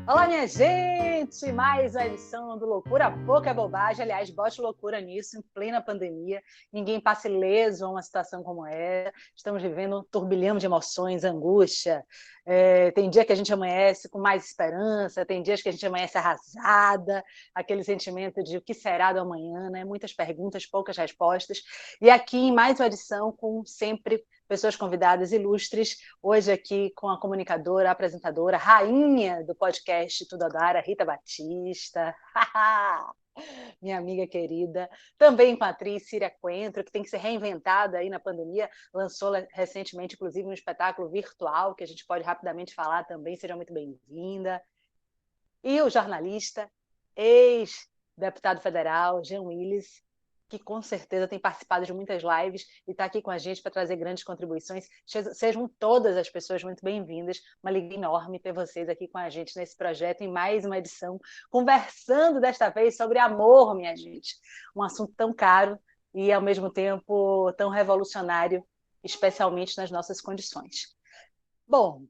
Olá, minha gente! Mais uma edição do Loucura Pouca é Bobagem. Aliás, bote loucura nisso, em plena pandemia. Ninguém passa ileso a uma situação como essa. Estamos vivendo um turbilhão de emoções, angústia. Tem dia que a gente amanhece com mais esperança, tem dias que a gente amanhece arrasada, aquele sentimento de o que será do amanhã, né? Muitas perguntas, poucas respostas. E aqui em mais uma edição, com sempre pessoas convidadas ilustres, hoje aqui com a comunicadora, apresentadora, rainha do podcast Tudo Odara, Rita Batista, minha amiga querida, também com a atriz Síria Coentro, que tem que ser reinventada aí na pandemia, lançou recentemente, inclusive, um espetáculo virtual, que a gente pode rapidamente falar também, seja muito bem-vinda. E o jornalista, ex-deputado federal, Jean Willis, que com certeza tem participado de muitas lives e está aqui com a gente para trazer grandes contribuições. Sejam todas as pessoas muito bem-vindas. Uma alegria enorme ter vocês aqui com a gente nesse projeto, em mais uma edição, conversando desta vez sobre amor, minha gente. Um assunto tão caro e, ao mesmo tempo, tão revolucionário, especialmente nas nossas condições. Bom,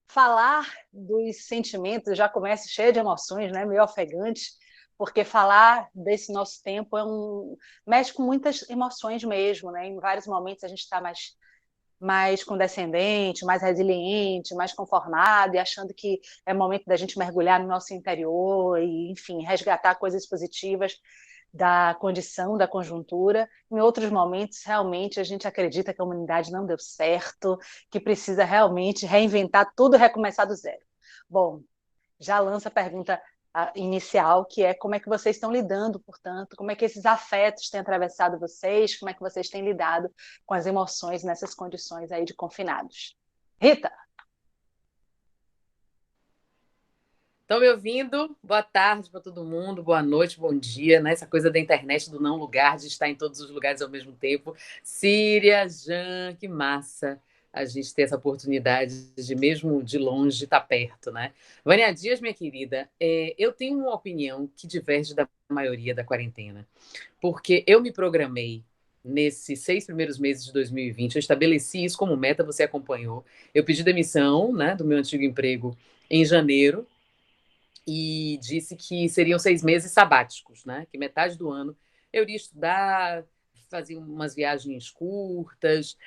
falar dos sentimentos já começa cheio de emoções, né? Meio ofegante, porque falar desse nosso tempo mexe com muitas emoções mesmo, né? Em vários momentos a gente está mais condescendente, mais resiliente, mais conformado e achando que é momento da gente mergulhar no nosso interior e, enfim, resgatar coisas positivas da condição, da conjuntura. Em outros momentos, realmente, a gente acredita que a humanidade não deu certo, que precisa realmente reinventar tudo e recomeçar do zero. Bom, já lança a pergunta inicial, que é como é que vocês estão lidando, portanto, como é que esses afetos têm atravessado vocês, como é que vocês têm lidado com as emoções nessas condições aí de confinados. Rita! Estão me ouvindo? Boa tarde para todo mundo, boa noite, bom dia, né? Essa coisa da internet do não lugar, de estar em todos os lugares ao mesmo tempo. Síria, Jean, que massa a gente ter essa oportunidade de, mesmo de longe, estar perto, né? Vânia Dias, minha querida, eu tenho uma opinião que diverge da maioria da quarentena, porque eu me programei nesses 6 primeiros meses de 2020, eu estabeleci isso como meta, você acompanhou. Eu pedi demissão, né, do meu antigo emprego em janeiro, e disse que seriam 6 meses sabáticos, né? Que metade do ano eu iria estudar, fazer umas viagens curtas,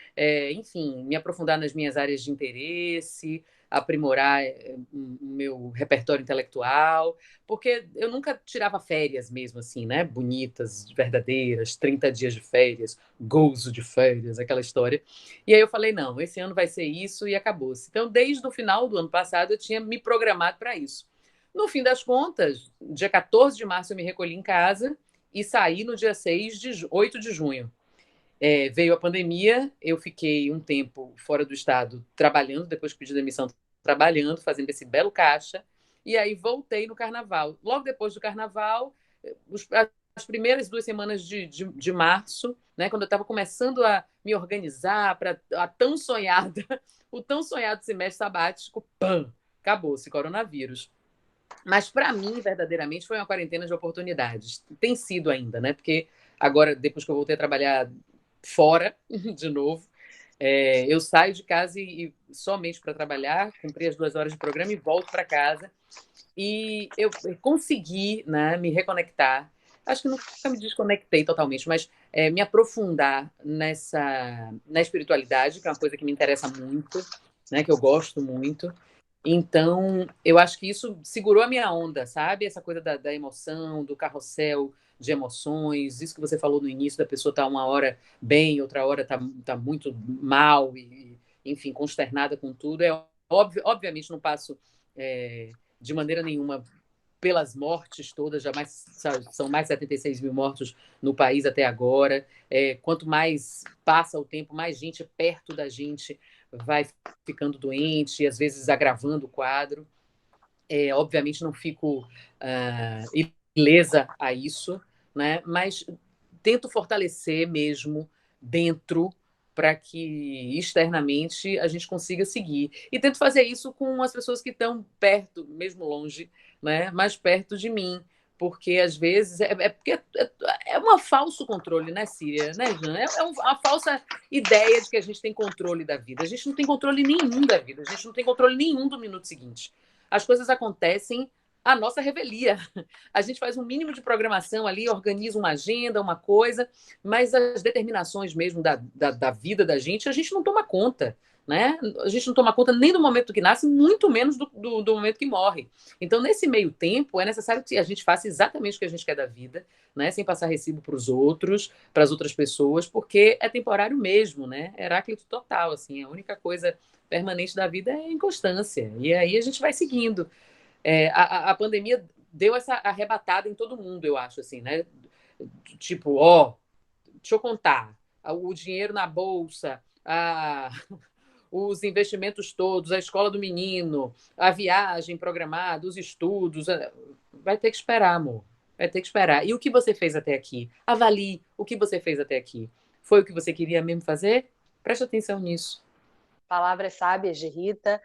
enfim, me aprofundar nas minhas áreas de interesse, aprimorar o meu repertório intelectual, porque eu nunca tirava férias mesmo assim, né? Bonitas, verdadeiras, 30 dias de férias, gozo de férias, aquela história. E aí eu falei, não, esse ano vai ser isso e acabou-se. Então, desde o final do ano passado, eu tinha me programado para isso. No fim das contas, dia 14 de março eu me recolhi em casa e saí no dia 8 de junho. Veio a pandemia, eu fiquei um tempo fora do estado trabalhando, depois que pedi demissão, trabalhando, fazendo esse belo caixa, e aí voltei no carnaval. Logo depois do carnaval, as primeiras 2 semanas de março, né, quando eu estava começando a me organizar para o tão sonhado semestre sabático, pam, acabou-se, coronavírus. Mas para mim, verdadeiramente, foi uma quarentena de oportunidades. Tem sido ainda, né? Porque agora, depois que eu voltei a trabalhar fora de novo, eu saio de casa e somente para trabalhar, cumpri as 2 horas de programa e volto para casa. E eu consegui, né, me reconectar. Acho que nunca me desconectei totalmente, mas me aprofundar na espiritualidade, que é uma coisa que me interessa muito, né, que eu gosto muito. Então, eu acho que isso segurou a minha onda, sabe? Essa coisa da emoção, do carrossel de emoções, isso que você falou no início, da pessoa estar uma hora bem, outra hora tá muito mal e, enfim, consternada com tudo. Obviamente, não passo de maneira nenhuma pelas mortes todas, são mais de 76 mil mortos no país até agora. Quanto mais passa o tempo, mais gente perto da gente vai ficando doente, e às vezes agravando o quadro. Obviamente não fico ilesa a isso, né? Mas tento fortalecer mesmo dentro para que externamente a gente consiga seguir. E tento fazer isso com as pessoas que estão perto, mesmo longe, né? Mais perto de mim. Porque às vezes porque é um falso controle, né, Síria? Né, Jean? Uma falsa ideia de que a gente tem controle da vida. A gente não tem controle nenhum da vida, a gente não tem controle nenhum do minuto seguinte. as coisas acontecem à nossa revelia. A gente faz um mínimo de programação ali, organiza uma agenda, uma coisa, mas as determinações mesmo da vida da gente, a gente não toma conta. Né? A gente não toma conta nem do momento que nasce, muito menos do momento que morre. Então, nesse meio tempo, é necessário que a gente faça exatamente o que a gente quer da vida, né? Sem passar recibo para os outros, para as outras pessoas, porque é temporário mesmo, né? Heráclito total, assim. A única coisa permanente da vida é a inconstância. E aí a gente vai seguindo. A pandemia deu essa arrebatada em todo mundo, eu acho, assim, né? Tipo, ó, deixa eu contar. O dinheiro na bolsa, os investimentos todos, a escola do menino, a viagem programada, os estudos. Vai ter que esperar, amor. Vai ter que esperar. E o que você fez até aqui? Avalie o que você fez até aqui. Foi o que você queria mesmo fazer? Preste atenção nisso. Palavras sábias de Rita.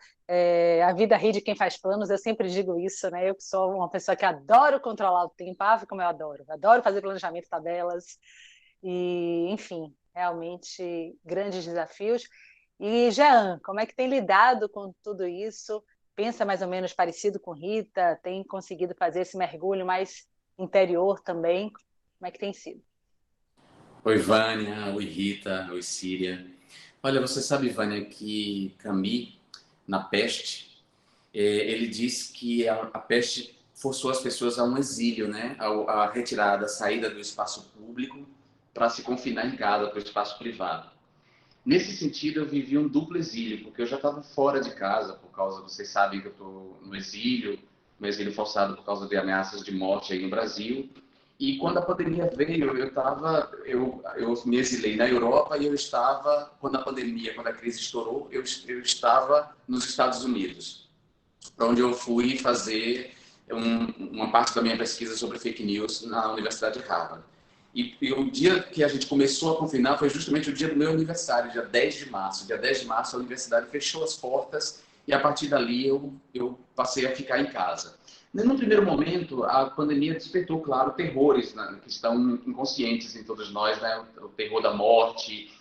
A vida ri de quem faz planos, eu sempre digo isso, né? Eu que sou uma pessoa que adoro controlar o tempo, como eu adoro fazer planejamento, tabelas, e enfim, realmente grandes desafios. E Jean, como é que tem lidado com tudo isso? Pensa mais ou menos parecido com Rita? Tem conseguido fazer esse mergulho mais interior também? Como é que tem sido? Oi, Vânia. Oi, Rita. Oi, Síria. Olha, você sabe, Vânia, que Camus, na Peste, ele diz que a peste forçou as pessoas a um exílio, né? A retirada, a saída do espaço público para se confinar em casa, para o espaço privado. Nesse sentido, eu vivi um duplo exílio, porque eu já estava fora de casa, por causa, vocês sabem que eu estou no exílio forçado por causa de ameaças de morte aí no Brasil. E quando a pandemia veio, eu me exilei na Europa e eu estava, quando a crise estourou, eu estava nos Estados Unidos, para onde eu fui fazer uma parte da minha pesquisa sobre fake news na Universidade de Harvard. E o dia que a gente começou a confinar foi justamente o dia do meu aniversário, dia 10 de março. Dia 10 de março a universidade fechou as portas e a partir dali eu passei a ficar em casa. No primeiro momento, a pandemia despertou, claro, terrores, né, que estão inconscientes em todos nós, né? O terror da morte.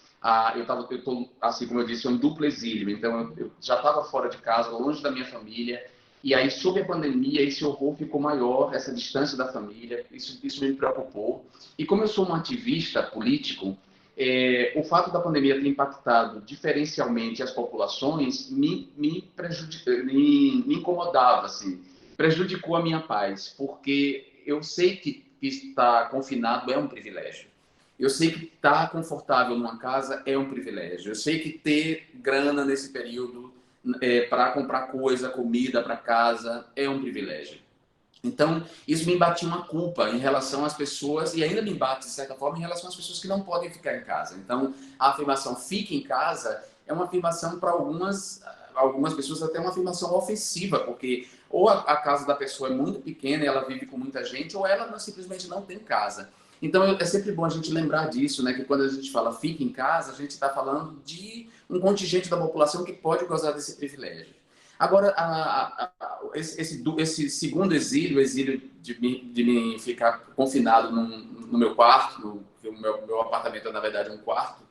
Eu tô, assim como eu disse, um duplo exílio. Então, eu já estava fora de casa, longe da minha família. E aí, sob a pandemia, esse horror ficou maior, essa distância da família. Isso me preocupou. E como eu sou um ativista político, o fato da pandemia ter impactado diferencialmente as populações me incomodava, assim, prejudicou a minha paz, porque eu sei que estar confinado é um privilégio. Eu sei que estar confortável numa casa é um privilégio. Eu sei que ter grana nesse período para comprar coisa, comida para casa, é um privilégio. Então, isso me batia uma culpa em relação às pessoas, e ainda me bate, de certa forma, em relação às pessoas que não podem ficar em casa. Então, a afirmação fique em casa é uma afirmação para algumas pessoas, até uma afirmação ofensiva, porque ou a casa da pessoa é muito pequena e ela vive com muita gente, ou ela simplesmente não tem casa. Então, é sempre bom a gente lembrar disso, né? Que quando a gente fala fique em casa, a gente está falando de um contingente da população que pode gozar desse privilégio. Agora, esse segundo exílio, o exílio de me ficar confinado no meu quarto, o meu apartamento é, na verdade, um quarto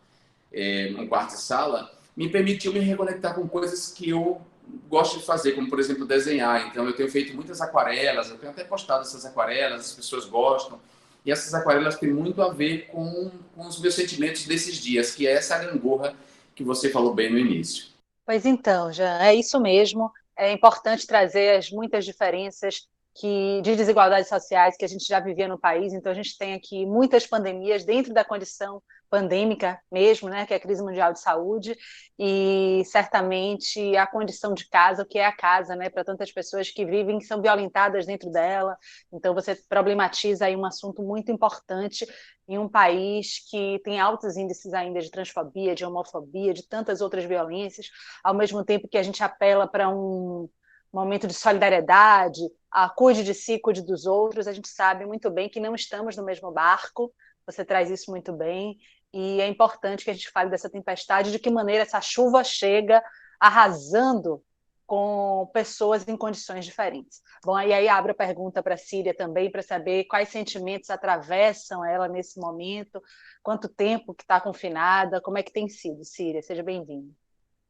e sala, me permitiu me reconectar com coisas que eu gosto de fazer, como, por exemplo, desenhar. Então, eu tenho feito muitas aquarelas, eu tenho até postado essas aquarelas, as pessoas gostam. E essas aquarelas têm muito a ver com os meus sentimentos desses dias, que é essa gangorra que você falou bem no início. Pois então, Jean, é isso mesmo. É importante trazer as muitas diferenças de desigualdades sociais que a gente já vivia no país. Então, a gente tem aqui muitas pandemias dentro da condição pandêmica mesmo, né, que é a crise mundial de saúde, e certamente a condição de casa, o que é a casa, né, para tantas pessoas que vivem, que são violentadas dentro dela. Então, você problematiza aí um assunto muito importante em um país que tem altos índices ainda de transfobia, de homofobia, de tantas outras violências, ao mesmo tempo que a gente apela para um momento de solidariedade, a cuide de si, cuide dos outros, a gente sabe muito bem que não estamos no mesmo barco, você traz isso muito bem, e é importante que a gente fale dessa tempestade, de que maneira essa chuva chega arrasando com pessoas em condições diferentes. Bom, e aí abro a pergunta para a Síria também, para saber quais sentimentos atravessam ela nesse momento, quanto tempo que está confinada, como é que tem sido, Síria? Seja bem-vinda.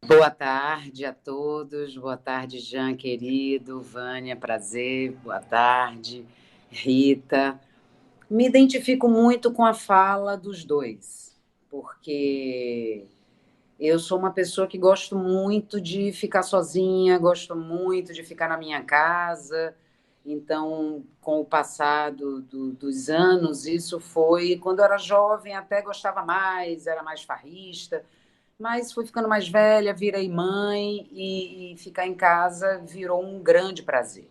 Boa tarde a todos, boa tarde, Jean, querido, Vânia, prazer, boa tarde, Rita. Me identifico muito com a fala dos dois, porque eu sou uma pessoa que gosto muito de ficar sozinha, gosto muito de ficar na minha casa. Então, com o passar dos anos, isso foi... Quando eu era jovem, até gostava mais, era mais farrista, mas fui ficando mais velha, virei mãe e ficar em casa virou um grande prazer.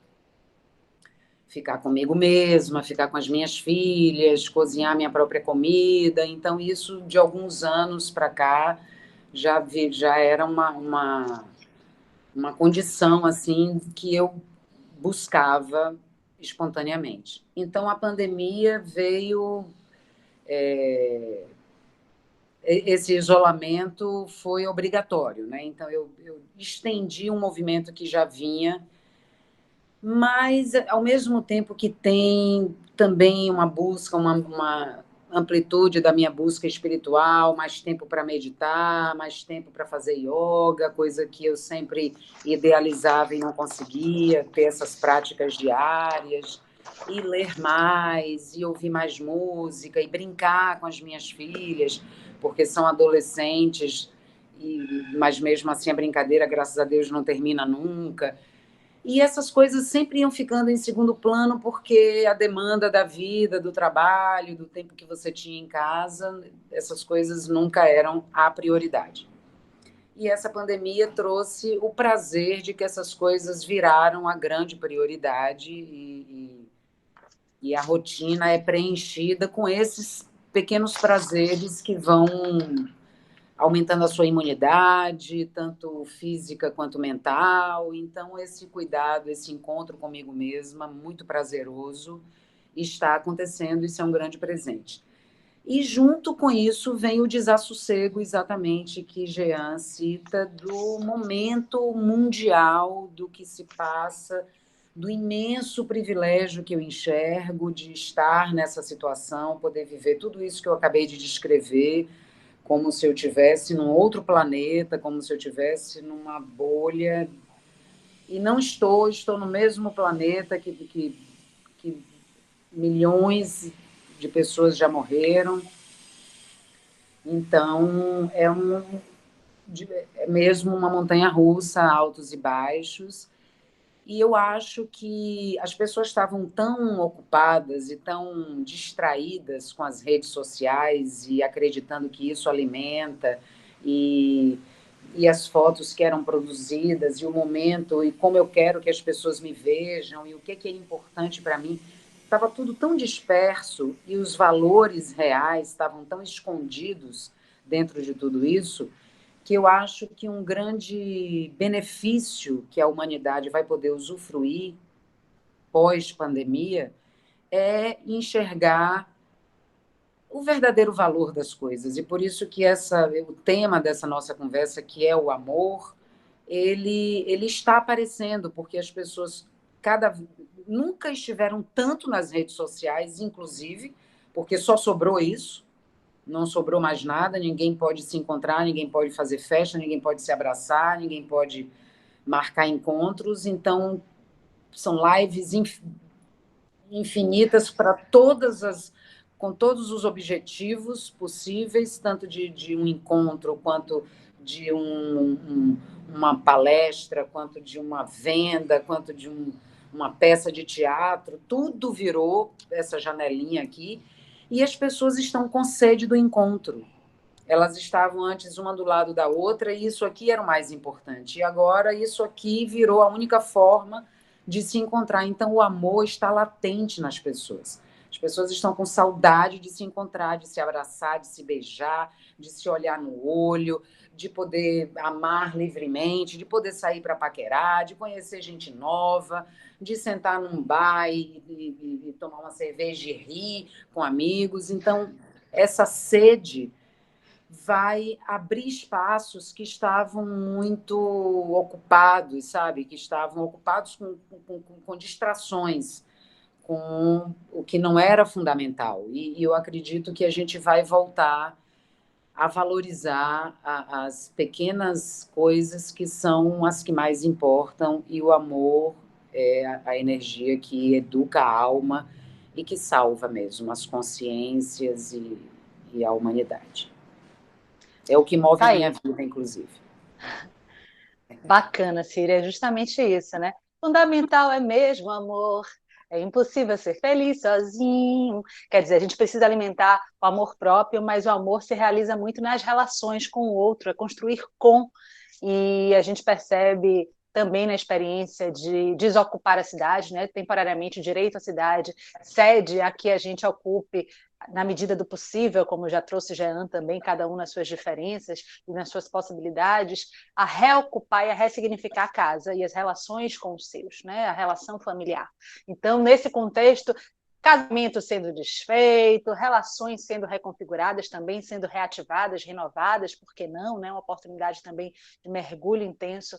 Ficar comigo mesma, ficar com as minhas filhas, cozinhar minha própria comida. Então, isso de alguns anos para cá já era uma condição assim que eu buscava espontaneamente. Então, a pandemia veio. Esse isolamento foi obrigatório, né? Então, eu estendi um movimento que já vinha, mas, ao mesmo tempo que tem também uma busca, uma amplitude da minha busca espiritual, mais tempo para meditar, mais tempo para fazer yoga, coisa que eu sempre idealizava e não conseguia, ter essas práticas diárias, e ler mais, e ouvir mais música, e brincar com as minhas filhas, porque são adolescentes, mas mesmo assim a brincadeira, graças a Deus, não termina nunca. E essas coisas sempre iam ficando em segundo plano porque a demanda da vida, do trabalho, do tempo que você tinha em casa, essas coisas nunca eram a prioridade. E essa pandemia trouxe o prazer de que essas coisas viraram a grande prioridade e a rotina é preenchida com esses pequenos prazeres que vão aumentando a sua imunidade, tanto física quanto mental. Então, esse cuidado, esse encontro comigo mesma, muito prazeroso, está acontecendo, isso é um grande presente. E, junto com isso, vem o desassossego, exatamente, que Jean cita, do momento mundial, do que se passa, do imenso privilégio que eu enxergo de estar nessa situação, poder viver tudo isso que eu acabei de descrever, como se eu tivesse num outro planeta, como se eu tivesse numa bolha. E não estou no mesmo planeta que milhões de pessoas já morreram. Então, é mesmo uma montanha-russa, altos e baixos. E eu acho que as pessoas estavam tão ocupadas e tão distraídas com as redes sociais e acreditando que isso alimenta e, e as fotos que eram produzidas e o momento e como eu quero que as pessoas me vejam e o que é importante para mim. Estava tudo tão disperso e os valores reais estavam tão escondidos dentro de tudo isso que eu acho que um grande benefício que a humanidade vai poder usufruir pós-pandemia é enxergar o verdadeiro valor das coisas. E por isso que o tema dessa nossa conversa, que é o amor, ele está aparecendo, porque as pessoas nunca estiveram tanto nas redes sociais, inclusive, porque só sobrou isso. Não sobrou mais nada, ninguém pode se encontrar, ninguém pode fazer festa, ninguém pode se abraçar, ninguém pode marcar encontros. Então, são lives infinitas para com todos os objetivos possíveis, tanto de um encontro, quanto de uma palestra, quanto de uma venda, quanto de uma peça de teatro. Tudo virou essa janelinha aqui. E as pessoas estão com sede do encontro. Elas estavam antes uma do lado da outra e isso aqui era o mais importante. E agora isso aqui virou a única forma de se encontrar. Então o amor está latente nas pessoas. As pessoas estão com saudade de se encontrar, de se abraçar, de se beijar, de se olhar no olho, de poder amar livremente, de poder sair para paquerar, de conhecer gente nova, de sentar num bar e tomar uma cerveja e rir com amigos. Então, essa sede vai abrir espaços que estavam muito ocupados, sabe? Que estavam ocupados com distrações, com o que não era fundamental. E eu acredito que a gente vai voltar a valorizar as pequenas coisas que são as que mais importam, e o amor é a energia que educa a alma e que salva mesmo as consciências e a humanidade. É o que move Tá a minha aí. vida, inclusive. Bacana, Síria, é justamente isso, né? Fundamental é mesmo amor. É impossível ser feliz sozinho. Quer dizer, a gente precisa alimentar o amor próprio, mas o amor se realiza muito nas relações com o outro, é construir com. E a gente percebe também na experiência de desocupar a cidade, né? Temporariamente, o direito à cidade cede a que a gente ocupe na medida do possível, como já trouxe Jean também, cada um nas suas diferenças e nas suas possibilidades, a reocupar e a ressignificar a casa e as relações com os seus, né? A relação familiar. Então, nesse contexto, casamento sendo desfeito, relações sendo reconfiguradas, também sendo reativadas, renovadas, por que não, né? Uma oportunidade também de mergulho intenso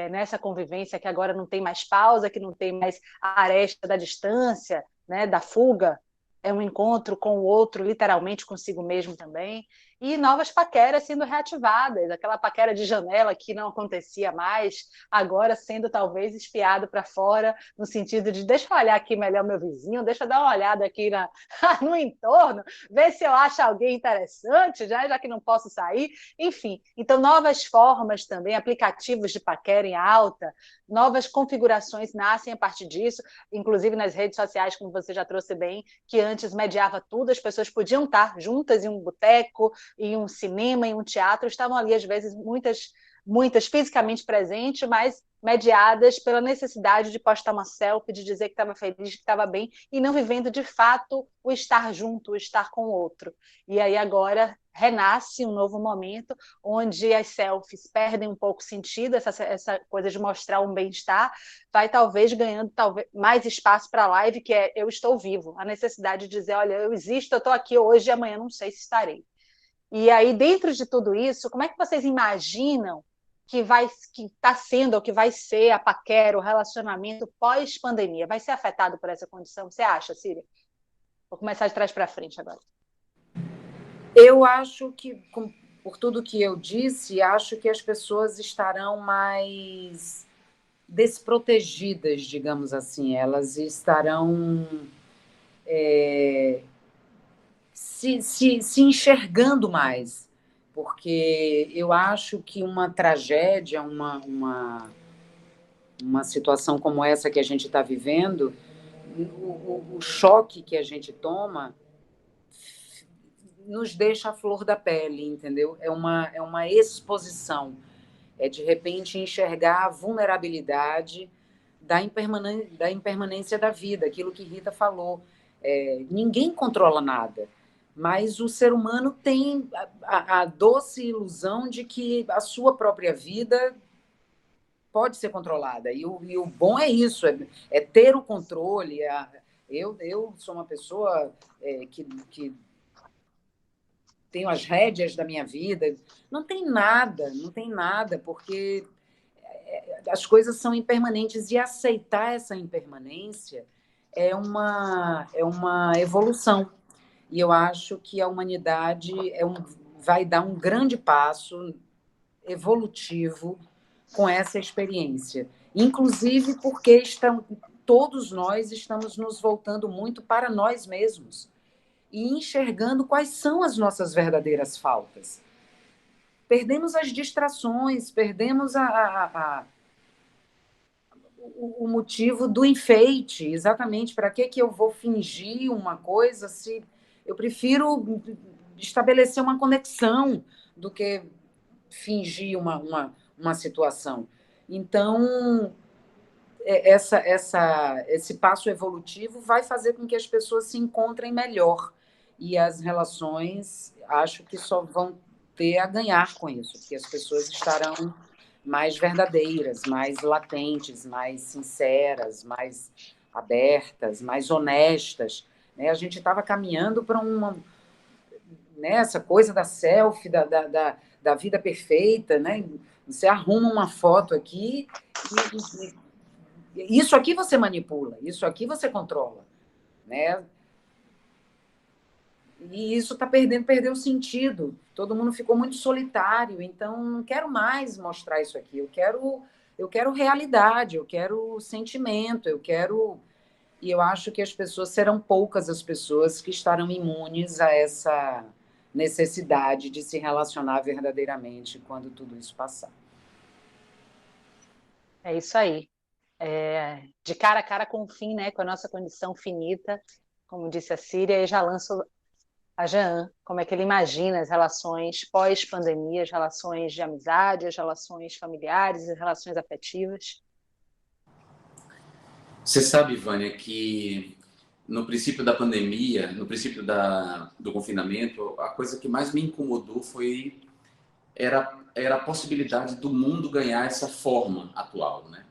nessa convivência que agora não tem mais pausa, que não tem mais a aresta da distância, né? Da fuga, é um encontro com o outro, literalmente consigo mesmo também, e novas paqueras sendo reativadas, aquela paquera de janela que não acontecia mais, agora sendo talvez espiado para fora, no sentido de deixa eu olhar aqui melhor meu vizinho, deixa eu dar uma olhada aqui no entorno, ver se eu acho alguém interessante, já que não posso sair, enfim. Então, novas formas também, aplicativos de paquera em alta, novas configurações nascem a partir disso, inclusive nas redes sociais, como você já trouxe bem, que antes mediava tudo, as pessoas podiam estar juntas em um boteco, em um cinema, em um teatro, estavam ali, às vezes, muitas fisicamente presentes, mas mediadas pela necessidade de postar uma selfie, de dizer que estava feliz, que estava bem, e não vivendo de fato o estar junto, o estar com o outro. E aí agora renasce um novo momento onde as selfies perdem um pouco sentido, essa coisa de mostrar um bem-estar, vai talvez ganhando mais espaço para a live, que é eu estou vivo, a necessidade de dizer, olha, eu existo, eu estou aqui hoje e amanhã não sei se estarei. E aí, dentro de tudo isso, como é que vocês imaginam que está sendo ou que vai ser a paquera, o relacionamento pós-pandemia? Vai ser afetado por essa condição? Você acha, Síria? Vou começar de trás para frente agora. Eu acho que, por tudo que eu disse, acho que as pessoas estarão mais desprotegidas, digamos assim. Elas estarão se enxergando mais, porque eu acho que uma tragédia, uma situação como essa que a gente está vivendo, o choque que a gente toma nos deixa a flor da pele, entendeu? É uma exposição, é de repente enxergar a vulnerabilidade da impermanência da vida, aquilo que Rita falou. Ninguém controla nada, mas o ser humano tem a doce ilusão de que a sua própria vida pode ser controlada. E o bom é isso, é ter o controle. Eu sou uma pessoa que tenho as rédeas da minha vida. Não tem nada, porque as coisas são impermanentes e aceitar essa impermanência é uma evolução. E eu acho que a humanidade vai dar um grande passo evolutivo com essa experiência. Inclusive porque todos nós estamos nos voltando muito para nós mesmos e enxergando quais são as nossas verdadeiras faltas. Perdemos as distrações, perdemos o motivo do enfeite, exatamente. Para que eu vou fingir uma coisa se eu prefiro estabelecer uma conexão do que fingir uma situação. Então, esse passo evolutivo vai fazer com que as pessoas se encontrem melhor. E as relações, acho que só vão ter a ganhar com isso, porque as pessoas estarão mais verdadeiras, mais latentes, mais sinceras, mais abertas, mais honestas. Né? A gente estava caminhando para essa coisa da selfie, da vida perfeita, né? Você arruma uma foto aqui e isso aqui você manipula, isso aqui você controla, né? E isso está perdeu o sentido. Todo mundo ficou muito solitário, então não quero mais mostrar isso aqui. Eu quero realidade, eu quero sentimento, eu quero. E eu acho que as pessoas serão poucas as pessoas que estarão imunes a essa necessidade de se relacionar verdadeiramente quando tudo isso passar. É isso aí. De cara a cara com o fim, né, com a nossa condição finita, como disse a Síria, e já lanço a Jean, como é que ele imagina as relações pós-pandemia, as relações de amizade, as relações familiares, as relações afetivas. Você sabe, Vânia, que no princípio da pandemia, no princípio do confinamento, a coisa que mais me incomodou era a possibilidade do mundo ganhar essa forma atual, né?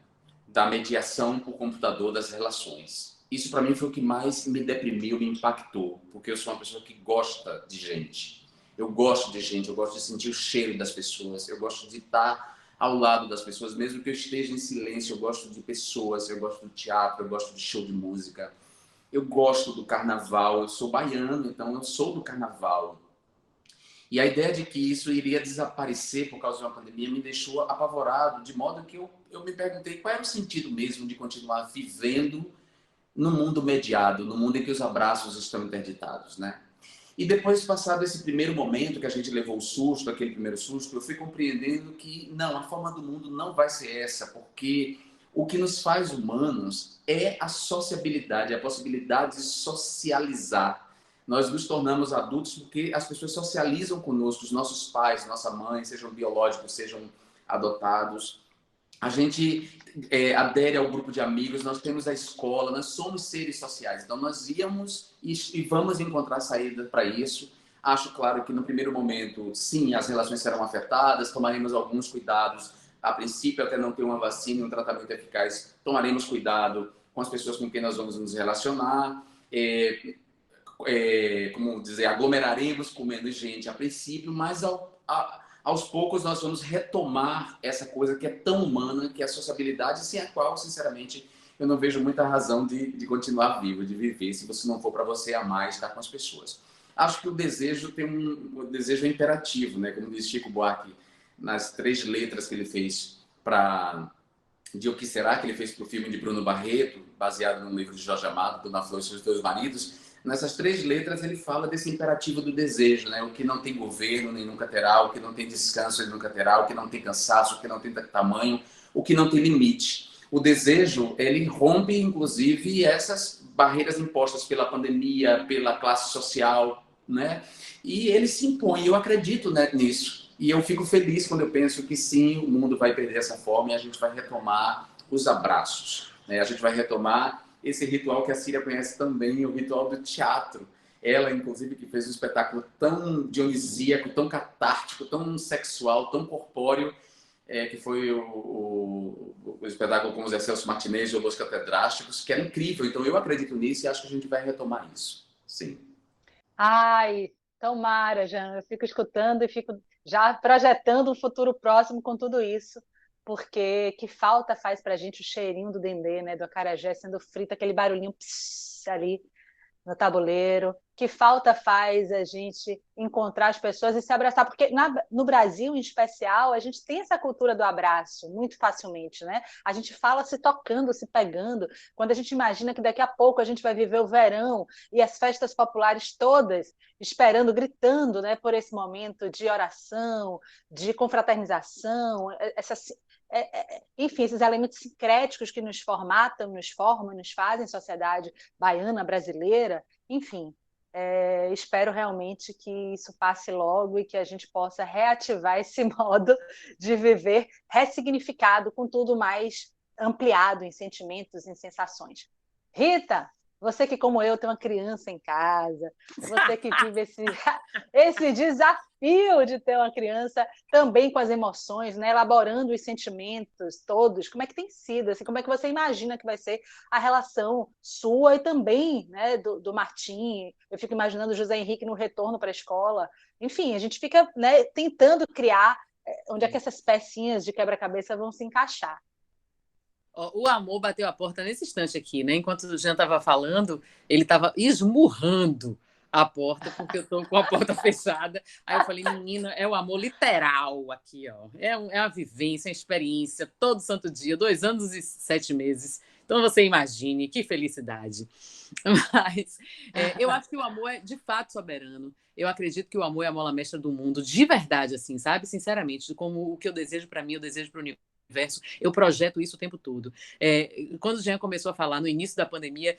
Da mediação por computador das relações. Isso para mim foi o que mais me deprimiu, me impactou, porque eu sou uma pessoa que gosta de gente. Eu gosto de gente, eu gosto de sentir o cheiro das pessoas, eu gosto de estar ao lado das pessoas, mesmo que eu esteja em silêncio, eu gosto de pessoas, eu gosto do teatro, eu gosto de show de música, eu gosto do carnaval, eu sou baiano, então eu sou do carnaval. E a ideia de que isso iria desaparecer por causa de uma pandemia me deixou apavorado, de modo que eu me perguntei qual era o sentido mesmo de continuar vivendo no mundo mediado, no mundo em que os abraços estão interditados, né? E depois, passado esse primeiro momento que a gente levou o susto, aquele primeiro susto, eu fui compreendendo que não, a forma do mundo não vai ser essa, porque o que nos faz humanos é a sociabilidade, a possibilidade de socializar. Nós nos tornamos adultos porque as pessoas socializam conosco, os nossos pais, nossa mãe, sejam biológicos, sejam adotados. A gente adere ao grupo de amigos, nós temos a escola, nós somos seres sociais. Então, nós íamos e vamos encontrar saída para isso. Acho, claro, que no primeiro momento, sim, as relações serão afetadas, tomaremos alguns cuidados. A princípio, até não ter uma vacina e um tratamento eficaz, tomaremos cuidado com as pessoas com quem nós vamos nos relacionar. Como dizer, aglomeraremos com menos gente a princípio, mas aos poucos nós vamos retomar essa coisa que é tão humana, que é a sociabilidade, sem a qual, sinceramente, eu não vejo muita razão de continuar vivo, de viver, se você não for para você amar e estar com as pessoas. Acho que o desejo o desejo é imperativo, né? Como diz Chico Buarque, nas 3 letras que ele fez para de O Que Será, que ele fez para o filme de Bruno Barreto, baseado no livro de Jorge Amado, Dona Flor e seus 2 maridos. Nessas 3 letras ele fala desse imperativo do desejo, né? O que não tem governo nem nunca terá, o que não tem descanso nem nunca terá, o que não tem cansaço, o que não tem tamanho, o que não tem limite. O desejo, ele rompe, inclusive, essas barreiras impostas pela pandemia, pela classe social, né? E ele se impõe, eu acredito, né, nisso. E eu fico feliz quando eu penso que sim, o mundo vai perder essa forma e a gente vai retomar os abraços, né? A gente vai retomar esse ritual que a Síria conhece também, o ritual do teatro. Ela, inclusive, que fez um espetáculo tão dionisíaco, tão catártico, tão sexual, tão corpóreo, que foi o espetáculo com os Celso Martinez e os Catedrásticos, que era incrível. Então, eu acredito nisso e acho que a gente vai retomar isso. Sim. Ai, tomara, Jean. Eu fico escutando e fico já projetando um futuro próximo com tudo isso, porque que falta faz para a gente o cheirinho do dendê, né, do acarajé sendo frito, aquele barulhinho pss, ali no tabuleiro, que falta faz a gente encontrar as pessoas e se abraçar, porque no Brasil, em especial, a gente tem essa cultura do abraço muito facilmente, né? A gente fala se tocando, se pegando, quando a gente imagina que daqui a pouco a gente vai viver o verão e as festas populares todas esperando, gritando, né, por esse momento de oração, de confraternização, enfim, esses elementos sincréticos que nos formatam, nos formam, nos fazem sociedade baiana, brasileira, enfim, espero realmente que isso passe logo e que a gente possa reativar esse modo de viver ressignificado, com tudo mais ampliado em sentimentos, em sensações. Rita, você que, como eu, tem uma criança em casa, você que vive esse desafio de ter uma criança também com as emoções, né, elaborando os sentimentos todos, como é que tem sido? Assim, como é que você imagina que vai ser a relação sua e também, né, do Martim? Eu fico imaginando o José Henrique no retorno para a escola. Enfim, a gente fica, né, tentando criar onde é que essas pecinhas de quebra-cabeça vão se encaixar. O amor bateu a porta nesse instante aqui, né? Enquanto o Jean estava falando, ele estava esmurrando a porta, porque eu estou com a porta fechada. Aí eu falei, menina, é o amor literal aqui, ó. É uma vivência, uma experiência, todo santo dia, 2 anos e 7 meses. Então você imagine, que felicidade. Mas eu acho que o amor é de fato soberano. Eu acredito que o amor é a mola mestra do mundo, de verdade, assim, sabe? Sinceramente, como o que eu desejo para mim, eu desejo para o universo. Eu projeto isso o tempo todo. Quando o Jean começou a falar no início da pandemia,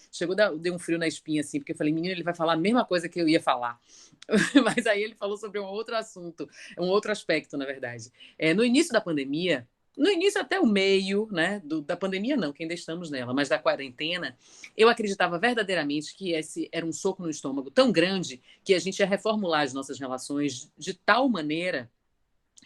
deu um frio na espinha, assim, porque eu falei, menino, ele vai falar a mesma coisa que eu ia falar. Mas aí ele falou sobre um outro assunto, um outro aspecto, na verdade. No início da pandemia, no início até o meio, né, da pandemia não, que ainda estamos nela, mas da quarentena, eu acreditava verdadeiramente que esse era um soco no estômago tão grande que a gente ia reformular as nossas relações de tal maneira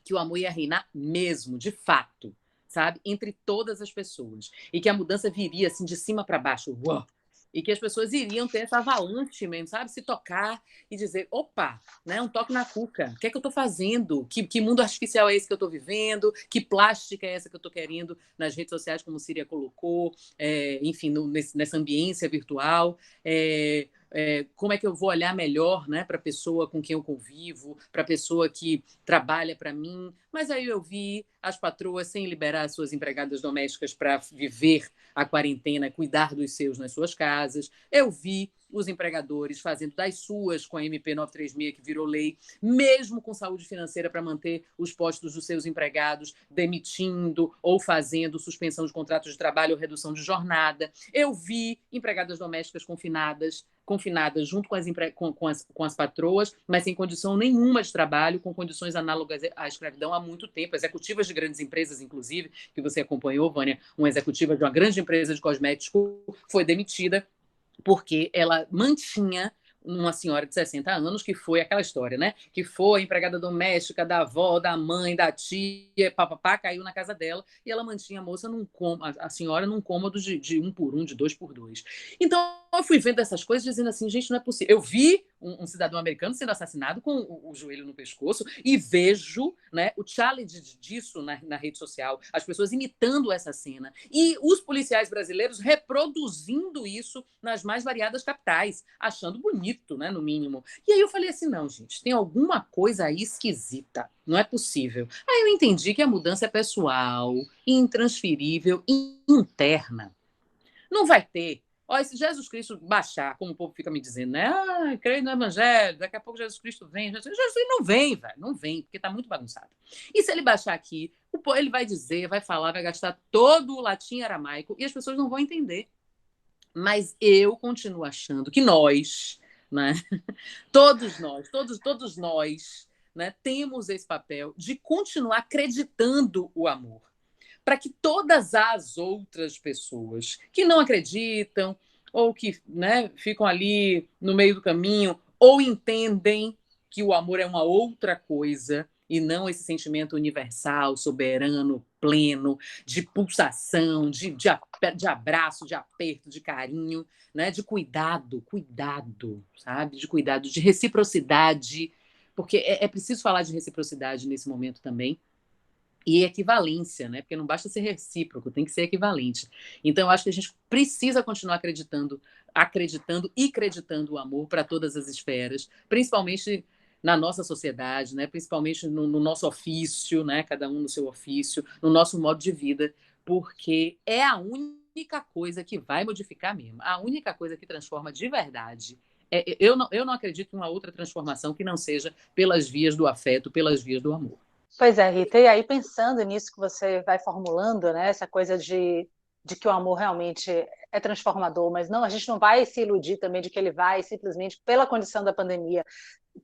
que o amor ia reinar mesmo, de fato, sabe? Entre todas as pessoas. E que a mudança viria assim de cima para baixo. Uau! E que as pessoas iriam ter essa avalanche mesmo, sabe? Se tocar e dizer, opa, né? Um toque na cuca. O que é que eu estou fazendo? Que mundo artificial é esse que eu estou vivendo? Que plástica é essa que eu estou querendo nas redes sociais, como Síria colocou? Enfim, nessa ambiência virtual. Como é que eu vou olhar melhor, né, para a pessoa com quem eu convivo, para a pessoa que trabalha para mim. Mas aí eu vi as patroas sem liberar as suas empregadas domésticas para viver a quarentena, cuidar dos seus nas suas casas. Eu vi os empregadores fazendo das suas com a MP 936, que virou lei, mesmo com saúde financeira para manter os postos dos seus empregados, demitindo ou fazendo suspensão de contratos de trabalho ou redução de jornada. Eu vi empregadas domésticas confinadas junto com as patroas, mas sem condição nenhuma de trabalho, com condições análogas à escravidão há muito tempo. Executivas de grandes empresas, inclusive, que você acompanhou, Vânia, uma executiva de uma grande empresa de cosméticos foi demitida porque ela mantinha uma senhora de 60 anos, que foi aquela história, né? Que foi empregada doméstica da avó, da mãe, da tia, papapá, caiu na casa dela, e ela mantinha a moça a senhora num cômodo de 1 por 1, de 2 por 2. Então, eu fui vendo essas coisas, dizendo assim, gente, não é possível. Eu vi um cidadão americano sendo assassinado com o joelho no pescoço e vejo, né, o challenge disso na rede social, as pessoas imitando essa cena e os policiais brasileiros reproduzindo isso nas mais variadas capitais, achando bonito, né, no mínimo. E aí eu falei assim, não, gente, tem alguma coisa aí esquisita, não é possível. Aí eu entendi que a mudança é pessoal, intransferível, interna. Não vai ter. Olha, se Jesus Cristo baixar, como o povo fica me dizendo, né? Ah, creio no Evangelho, daqui a pouco Jesus Cristo vem. Jesus não vem, velho, não vem, porque está muito bagunçado. E se ele baixar aqui, ele vai dizer, vai falar, vai gastar todo o latim aramaico e as pessoas não vão entender. Mas eu continuo achando que nós, né? Todos nós, né, temos esse papel de continuar acreditando o amor para que todas as outras pessoas que não acreditam ou que, né, ficam ali no meio do caminho ou entendem que o amor é uma outra coisa e não esse sentimento universal, soberano, pleno, de pulsação, de abraço, de aperto, de carinho, né, de cuidado, sabe? De cuidado, de reciprocidade, porque é preciso falar de reciprocidade nesse momento também, e equivalência, né? Porque não basta ser recíproco, tem que ser equivalente. Então, eu acho que a gente precisa continuar acreditando e acreditando o amor para todas as esferas, principalmente na nossa sociedade, né? Principalmente no nosso ofício, né? Cada um no seu ofício, no nosso modo de vida, porque é a única coisa que vai modificar mesmo, a única coisa que transforma de verdade. Eu não acredito em uma outra transformação que não seja pelas vias do afeto, pelas vias do amor. Pois é, Rita, e aí pensando nisso que você vai formulando, né, essa coisa de que o amor realmente é transformador, mas não, a gente não vai se iludir também de que ele vai simplesmente, pela condição da pandemia,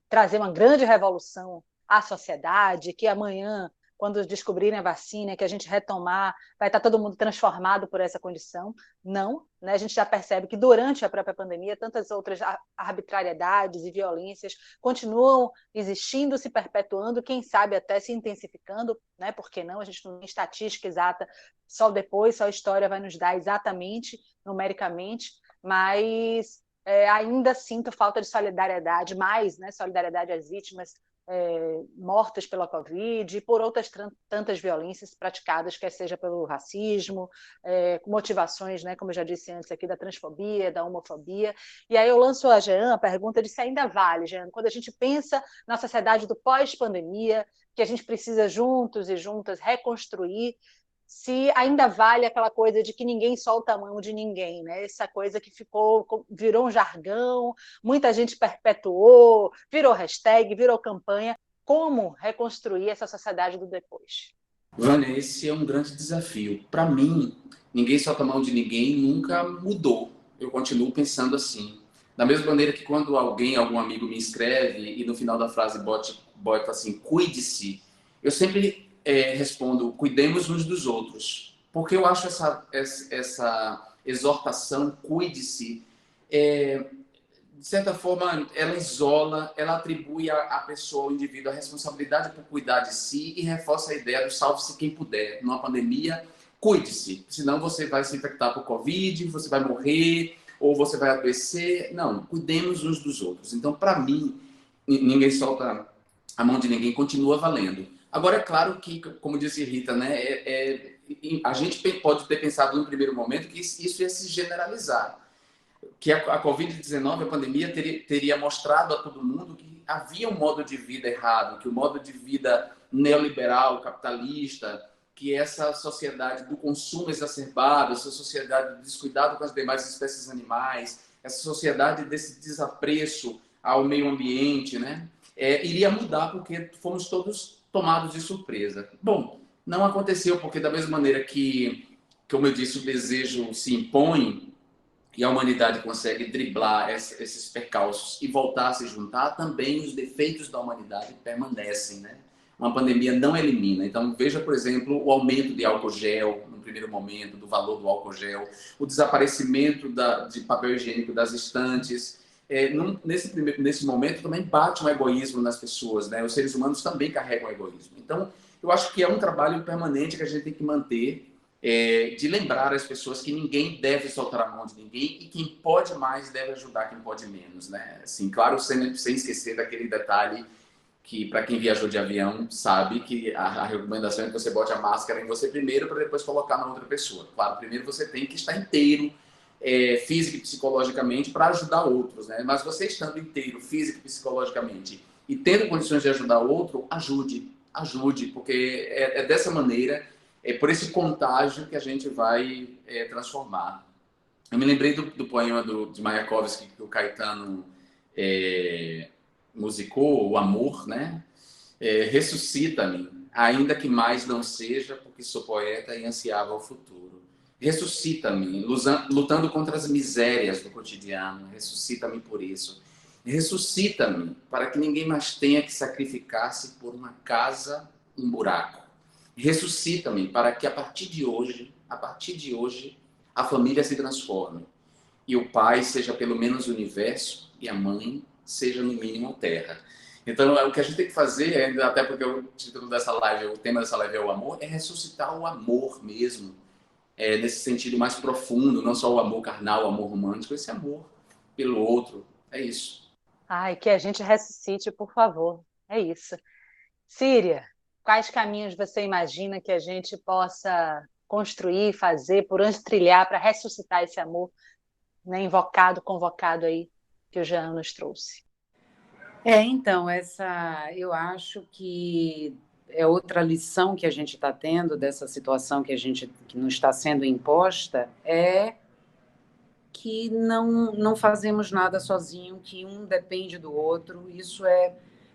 trazer uma grande revolução à sociedade, que amanhã, quando descobrirem a vacina, que a gente retomar, vai estar todo mundo transformado por essa condição. Não, né? A gente já percebe que durante a própria pandemia, tantas outras arbitrariedades e violências continuam existindo, se perpetuando, quem sabe até se intensificando, né? Por que não? A gente não tem estatística exata, só depois, só a história vai nos dar exatamente, numericamente, mas ainda sinto falta de solidariedade, mais, né, solidariedade às vítimas, mortas pela Covid e por outras tantas violências praticadas, quer seja pelo racismo, com motivações, né, como eu já disse antes aqui, da transfobia, da homofobia. E aí eu lanço a Jean a pergunta de se ainda vale, Jean, quando a gente pensa na sociedade do pós-pandemia, que a gente precisa juntos e juntas reconstruir, se ainda vale aquela coisa de que ninguém solta a mão de ninguém, né? Essa coisa que virou um jargão, muita gente perpetuou, virou hashtag, virou campanha. Como reconstruir essa sociedade do depois? Vânia, esse é um grande desafio. Para mim, ninguém solta a mão de ninguém nunca mudou. Eu continuo pensando assim. Da mesma maneira que quando algum amigo me escreve e no final da frase bota assim, cuide-se, eu sempre respondo, cuidemos uns dos outros. Porque eu acho essa exortação, cuide-se, de certa forma, ela isola, ela atribui à pessoa, ao indivíduo, a responsabilidade por cuidar de si e reforça a ideia do salve-se quem puder. Numa pandemia, cuide-se, senão você vai se infectar por Covid, você vai morrer ou você vai adoecer. Não, cuidemos uns dos outros. Então, para mim, ninguém solta a mão de ninguém, continua valendo. Agora, é claro que, como disse Rita, né, a gente pode ter pensado no primeiro momento que isso ia se generalizar, que a Covid-19, a pandemia, teria mostrado a todo mundo que havia um modo de vida errado, que o modo de vida neoliberal, capitalista, que essa sociedade do consumo exacerbado, essa sociedade do descuidado com as demais espécies animais, essa sociedade desse desapreço ao meio ambiente, né, iria mudar porque fomos todos tomados de surpresa. Bom, não aconteceu porque da mesma maneira que, como eu disse, o desejo se impõe, e a humanidade consegue driblar esses percalços e voltar a se juntar, também os defeitos da humanidade permanecem, né? Uma pandemia não elimina. Então, veja, por exemplo, o aumento de álcool gel, no primeiro momento, do valor do álcool gel, o desaparecimento de papel higiênico das estantes. Nesse momento, também bate um egoísmo nas pessoas, né? Os seres humanos também carregam o egoísmo. Então, eu acho que é um trabalho permanente que a gente tem que manter, de lembrar as pessoas que ninguém deve soltar a mão de ninguém e quem pode mais deve ajudar quem pode menos, né? Assim, claro, sem esquecer daquele detalhe que, para quem viajou de avião, sabe que a recomendação é que você bote a máscara em você primeiro para depois colocar na outra pessoa. Claro, primeiro você tem que estar inteiro, físico e psicologicamente, para ajudar outros, né? Mas você estando inteiro, físico e psicologicamente, e tendo condições de ajudar outro, ajude, porque é dessa maneira, por esse contágio que a gente vai transformar. Eu me lembrei do poema de Mayakovsky, que o Caetano musicou, O Amor, né? Ressuscita-me, ainda que mais não seja, porque sou poeta e ansiava o futuro. Ressuscita-me, lutando contra as misérias do cotidiano. Ressuscita-me por isso. Ressuscita-me, para que ninguém mais tenha que sacrificar-se por uma casa, um buraco. Ressuscita-me para que a partir de hoje, a família se transforme e o pai seja pelo menos o universo e a mãe seja no mínimo terra. Então, o que a gente tem que fazer, até porque o título dessa live, o tema dessa live é o amor, é ressuscitar o amor mesmo, nesse sentido mais profundo, não só o amor carnal, o amor romântico, esse amor pelo outro, é isso. Ai, que a gente ressuscite, por favor. É isso. Síria, quais caminhos você imagina que a gente possa construir, fazer, por onde trilhar para ressuscitar esse amor, né, invocado, convocado aí, que o Jean nos trouxe? Então, eu acho que é outra lição que a gente está tendo dessa situação que não está sendo imposta, é que não fazemos nada sozinho, que um depende do outro. Isso é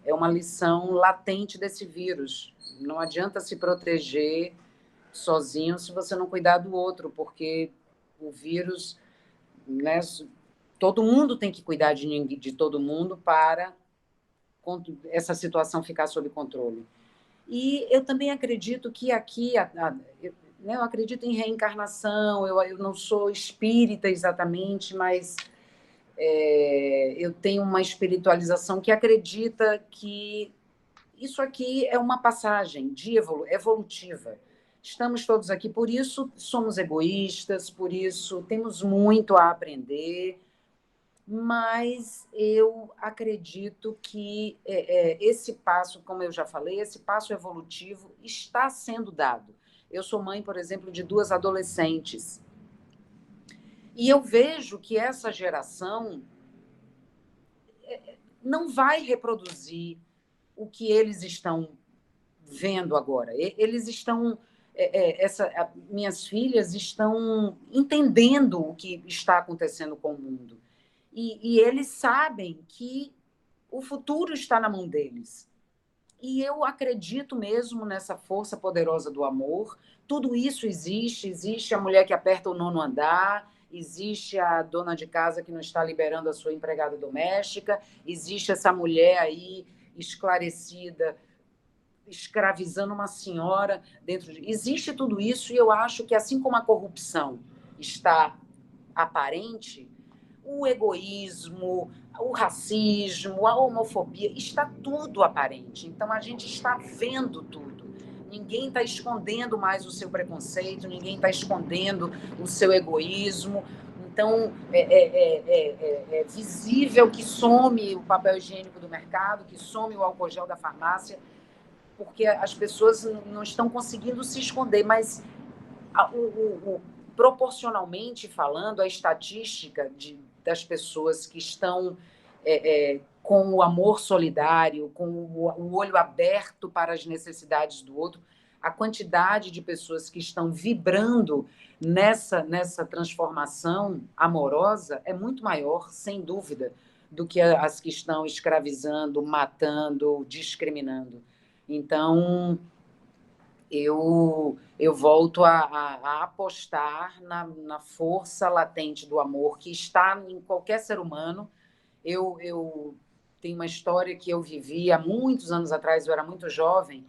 uma lição latente desse vírus. Não adianta se proteger sozinho se você não cuidar do outro, porque o vírus, né, todo mundo tem que cuidar de todo mundo para essa situação ficar sob controle. E eu também acredito que aqui, eu acredito em reencarnação, eu não sou espírita exatamente, mas eu tenho uma espiritualização que acredita que isso aqui é uma passagem evolutiva. Estamos todos aqui, por isso somos egoístas, por isso temos muito a aprender, mas eu acredito que esse passo, como eu já falei, esse passo evolutivo está sendo dado. Eu sou mãe, por exemplo, de 2 adolescentes. E eu vejo que essa geração não vai reproduzir o que eles estão vendo agora. Eles estão... minhas filhas estão entendendo o que está acontecendo com o mundo. E eles sabem que o futuro está na mão deles. E eu acredito mesmo nessa força poderosa do amor. Tudo isso existe. Existe a mulher que aperta o 9º andar, existe a dona de casa que não está liberando a sua empregada doméstica, existe essa mulher aí esclarecida, escravizando uma senhora dentro de... Existe tudo isso, e eu acho que, assim como a corrupção está aparente, o egoísmo, o racismo, a homofobia, está tudo aparente. Então, a gente está vendo tudo. Ninguém está escondendo mais o seu preconceito, ninguém está escondendo o seu egoísmo. Então, é visível que some o papel higiênico do mercado, que some o álcool gel da farmácia, porque as pessoas não estão conseguindo se esconder, mas proporcionalmente falando, a estatística das pessoas que estão com o amor solidário, com o olho aberto para as necessidades do outro, a quantidade de pessoas que estão vibrando nessa transformação amorosa é muito maior, sem dúvida, do que as que estão escravizando, matando, discriminando. Então, eu volto a apostar na força latente do amor que está em qualquer ser humano. Eu tenho uma história que eu vivi há muitos anos atrás, eu era muito jovem,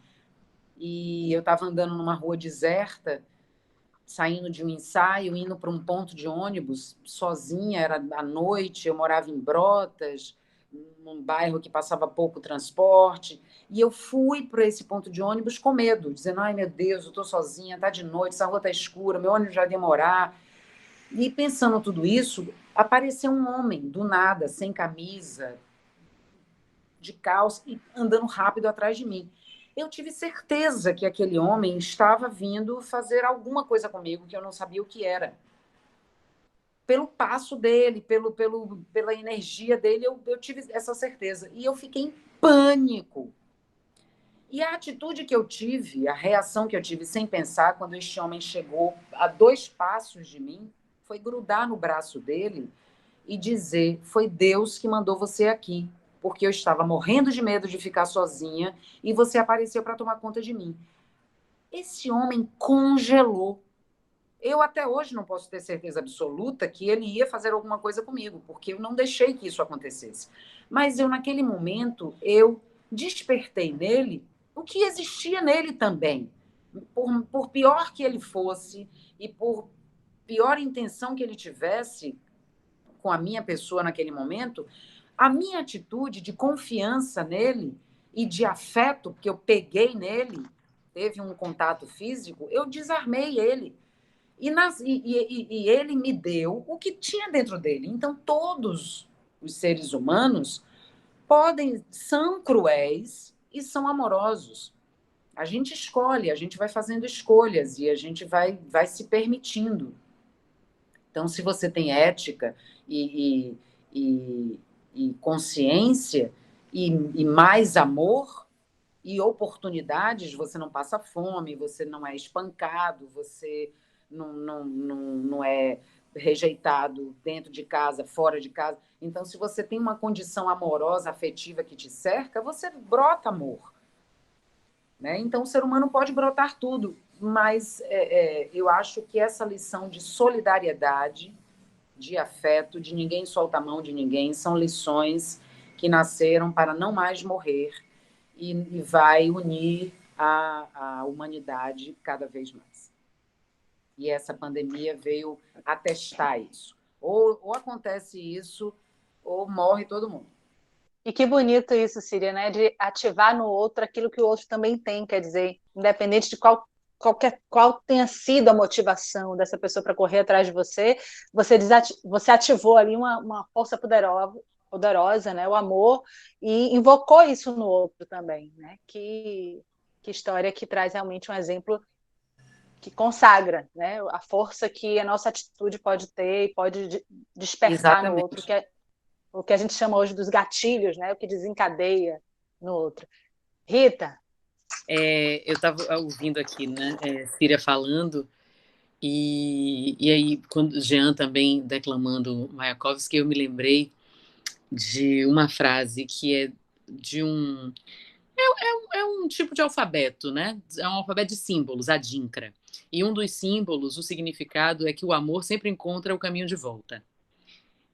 e eu estava andando numa rua deserta, saindo de um ensaio, indo para um ponto de ônibus, sozinha, era à noite, eu morava em Brotas, num bairro que passava pouco transporte, e eu fui para esse ponto de ônibus com medo, dizendo, ai meu Deus, eu estou sozinha, está de noite, essa rua está escura, meu ônibus já vai demorar. E pensando tudo isso, apareceu um homem, do nada, sem camisa, de calça, e andando rápido atrás de mim. Eu tive certeza que aquele homem estava vindo fazer alguma coisa comigo que eu não sabia o que era. Pelo passo dele, pela energia dele, eu tive essa certeza. E eu fiquei em pânico. E a atitude que eu tive, a reação que eu tive sem pensar, quando este homem chegou a 2 passos de mim, foi grudar no braço dele e dizer, foi Deus que mandou você aqui, porque eu estava morrendo de medo de ficar sozinha e você apareceu para tomar conta de mim. Esse homem congelou. Eu até hoje não posso ter certeza absoluta que ele ia fazer alguma coisa comigo, porque eu não deixei que isso acontecesse. Mas eu, naquele momento, eu despertei nele o que existia nele também. Por pior que ele fosse e por pior intenção que ele tivesse com a minha pessoa naquele momento, a minha atitude de confiança nele e de afeto, porque eu peguei nele, teve um contato físico, eu desarmei ele. E ele me deu o que tinha dentro dele. Então, todos os seres humanos são cruéis e são amorosos. A gente escolhe, a gente vai fazendo escolhas e a gente vai se permitindo. Então, se você tem ética e consciência e mais amor e oportunidades, você não passa fome, você não é espancado, você não é rejeitado dentro de casa, fora de casa. Então, se você tem uma condição amorosa, afetiva que te cerca, você brota amor. Né? Então, o ser humano pode brotar tudo, mas eu acho que essa lição de solidariedade, de afeto, de ninguém solta a mão de ninguém, são lições que nasceram para não mais morrer e vai unir a humanidade cada vez mais. E essa pandemia veio atestar isso. Ou acontece isso, ou morre todo mundo. E que bonito isso, Síria, né? De ativar no outro aquilo que o outro também tem, quer dizer, independente de qual qual tenha sido a motivação dessa pessoa para correr atrás de você, você ativou ali uma força poderosa, né? O amor, e invocou isso no outro também, né? Que história que traz realmente um exemplo que consagra, né, a força que a nossa atitude pode ter e pode despertar no outro, que é o que a gente chama hoje dos gatilhos, né, o que desencadeia no outro. Rita? Eu estava ouvindo aqui, né, Síria falando, e aí, quando o Jean também declamando Mayakovsky, eu me lembrei de uma frase que é de um... É um tipo de alfabeto, né? É um alfabeto de símbolos, a Adinkra. E um dos símbolos, o significado é que o amor sempre encontra o caminho de volta.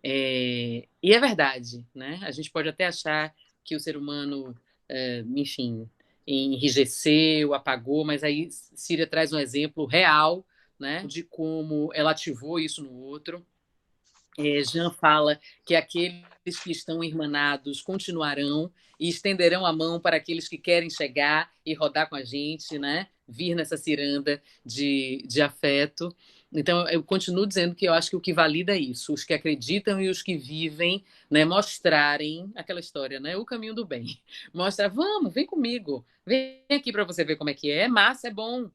E é verdade, né? A gente pode até achar que o ser humano, enfim, enrijeceu, apagou, mas aí Síria traz um exemplo real, né, de como ela ativou isso no outro. Jean fala que aqueles que estão irmanados continuarão e estenderão a mão para aqueles que querem chegar e rodar com a gente, né? Vir nessa ciranda de afeto. Então, eu continuo dizendo que eu acho que o que valida é isso, os que acreditam e os que vivem, né, mostrarem aquela história, né, o caminho do bem. Mostra, vamos, vem comigo, vem aqui para você ver como é que é massa, é bom,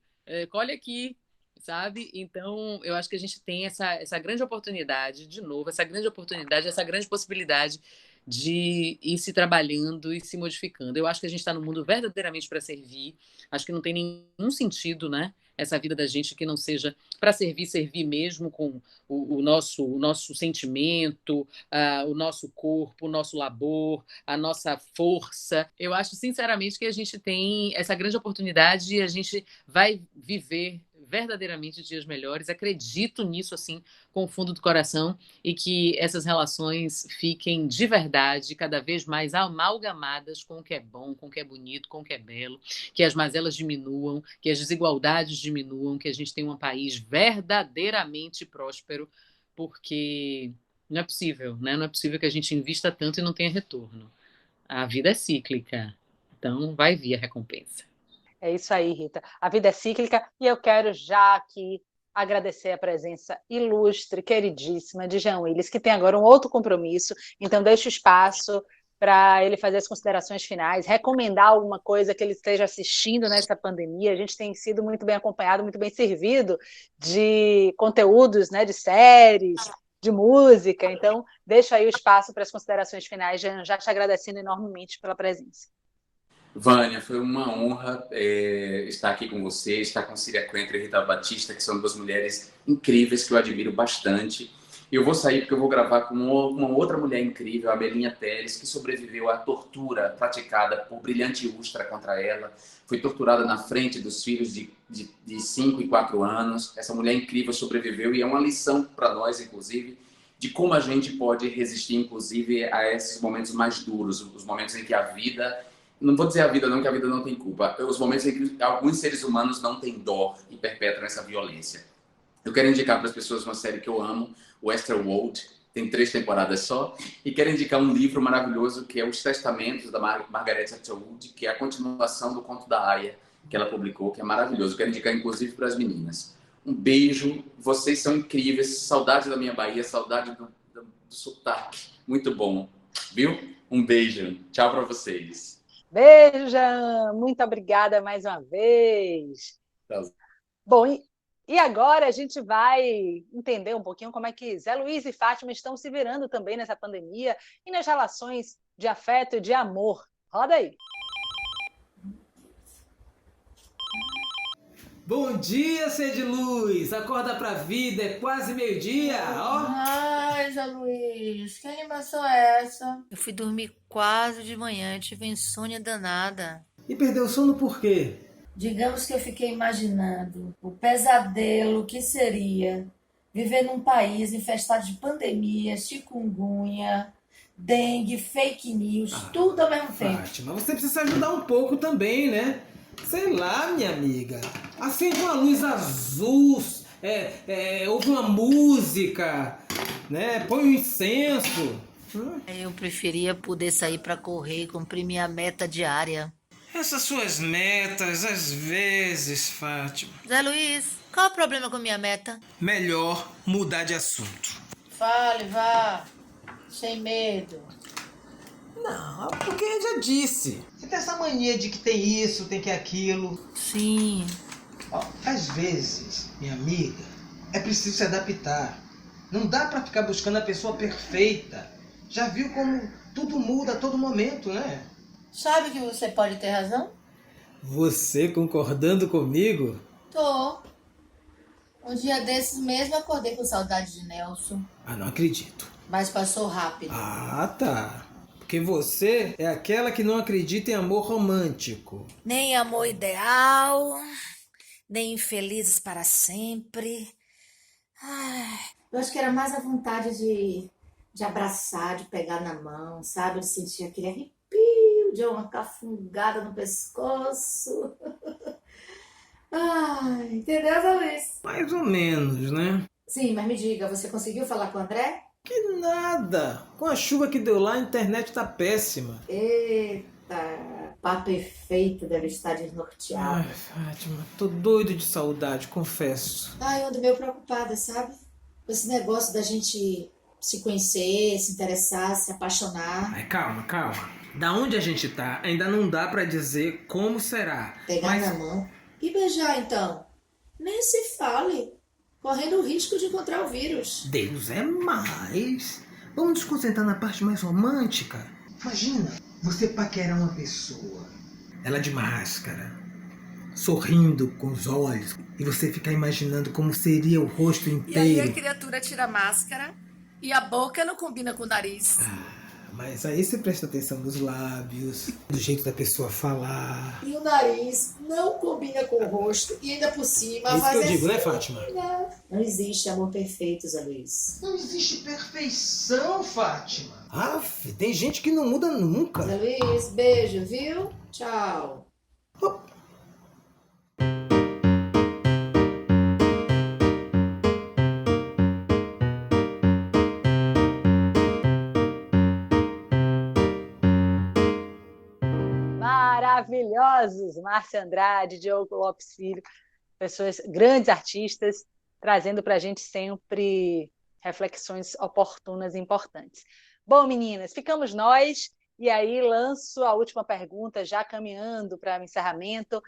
colhe aqui, sabe? Então, eu acho que a gente tem essa grande oportunidade, de novo, essa grande oportunidade, essa grande possibilidade de ir se trabalhando e se modificando. Eu acho que a gente está no mundo verdadeiramente para servir. Acho que não tem nenhum sentido, né? Essa vida da gente que não seja para servir mesmo com o nosso sentimento, o nosso corpo, o nosso labor, a nossa força. Eu acho, sinceramente, que a gente tem essa grande oportunidade e a gente vai viver verdadeiramente dias melhores. Acredito nisso, assim, com o fundo do coração, e que essas relações fiquem de verdade cada vez mais amalgamadas com o que é bom, com o que é bonito, com o que é belo, que as mazelas diminuam, que as desigualdades diminuam, que a gente tenha um país verdadeiramente próspero, porque não é possível, né? Não é possível que a gente invista tanto e não tenha retorno. A vida é cíclica, então vai vir a recompensa. É isso aí, Rita. A vida é cíclica e eu quero já aqui agradecer a presença ilustre, queridíssima de Jean Willis, que tem agora um outro compromisso, então deixo espaço para ele fazer as considerações finais, recomendar alguma coisa que ele esteja assistindo nessa pandemia. A gente tem sido muito bem acompanhado, muito bem servido de conteúdos, né, de séries, de música, então deixo aí o espaço para as considerações finais, Jean, já te agradecendo enormemente pela presença. Vânia, foi uma honra estar aqui com você, estar com Síria Coentro e Rita Batista, que são duas mulheres incríveis que eu admiro bastante. E eu vou sair porque eu vou gravar com uma outra mulher incrível, a Belinha Teles, que sobreviveu à tortura praticada por Brilhante Ustra contra ela. Foi torturada na frente dos filhos de 5 e 4 anos. Essa mulher incrível sobreviveu e é uma lição para nós, inclusive, de como a gente pode resistir, inclusive, a esses momentos mais duros, os momentos em que a vida... Não vou dizer a vida não, que a vida não tem culpa. Os momentos em que alguns seres humanos não têm dó e perpetram essa violência. Eu quero indicar para as pessoas uma série que eu amo, Westworld, tem 3 temporadas só, e quero indicar um livro maravilhoso que é Os Testamentos, da Margaret Atwood, que é a continuação do Conto da Aia, que ela publicou, que é maravilhoso. Quero indicar, inclusive, para as meninas. Um beijo, vocês são incríveis, saudade da minha Bahia, saudade do sotaque, muito bom, viu? Um beijo, tchau para vocês. Beijo, Jean. Muito obrigada mais uma vez. Bom, e agora a gente vai entender um pouquinho como é que Zé Luiz e Fátima estão se virando também nessa pandemia e nas relações de afeto e de amor. Roda aí. Bom dia, Ser de Luz! Acorda pra vida, é quase meio-dia, ó! Ai, Zé Luiz, que animação é essa? Eu fui dormir quase de manhã, tive insônia danada. E perdeu o sono por quê? Digamos que eu fiquei imaginando o pesadelo que seria viver num país infestado de pandemias, chikungunya, dengue, fake news, tudo ao mesmo tempo. Fátima, você precisa se ajudar um pouco também, né? Sei lá, minha amiga. Acende uma luz azul, ouve uma música, né? Põe um incenso. Eu preferia poder sair para correr e cumprir minha meta diária. nessas suas metas, às vezes, Fátima. Zé Luiz, qual o problema com minha meta? Melhor mudar de assunto. Fale, vá. Sem medo. Não, porque eu já disse. Você tem essa mania de que tem isso, tem que aquilo. Sim. Ó, às vezes, minha amiga, é preciso se adaptar. Não dá pra ficar buscando a pessoa perfeita. Já viu como tudo muda a todo momento, né? Sabe que você pode ter razão? Você concordando comigo? Tô. Um dia desses mesmo acordei com saudade de Nelson. Ah, não acredito. Mas passou rápido. Ah, tá. Porque você é aquela que não acredita em amor romântico. Nem amor ideal, nem infelizes para sempre. Ai, eu acho que era mais a vontade de abraçar, de pegar na mão, sabe? De sentir aquele arrepio, de uma cafungada no pescoço. Ai, entendeu, Zé Luiz? Mais ou menos, né? Sim, mas me diga, você conseguiu falar com o André? Que nada. Com a chuva que deu lá, a internet tá péssima. Eita, papo perfeito deve estar desnorteado. Ai, Fátima, tô doido de saudade, confesso. Ai, eu ando meio preocupada, sabe? Com esse negócio da gente se conhecer, se interessar, se apaixonar. Ai, calma, calma. Da onde a gente tá, ainda não dá pra dizer como será. Pegar na mão. E beijar, então? Nem se fale. Correndo o risco de encontrar o vírus. Deus é mais. Vamos nos concentrar na parte mais romântica. Imagina, você paquerar uma pessoa. Ela de máscara, sorrindo com os olhos. E você ficar imaginando como seria o rosto E aí inteiro. a criatura tira a máscara e a boca não combina com o nariz. Mas aí você presta atenção nos lábios, do jeito da pessoa falar. E o nariz não combina com o rosto e ainda por cima... É isso que eu digo, né, Fátima? Não existe amor perfeito, Zé Luiz. Não existe perfeição, Fátima. Tem gente que não muda nunca. Zé Luiz, beijo, viu? Tchau. Maravilhosos! Márcia Andrade, Diogo Lopes Filho, pessoas, grandes artistas, trazendo para a gente sempre reflexões oportunas e importantes. Bom, meninas, ficamos nós, e aí lanço a última pergunta, já caminhando para o encerramento.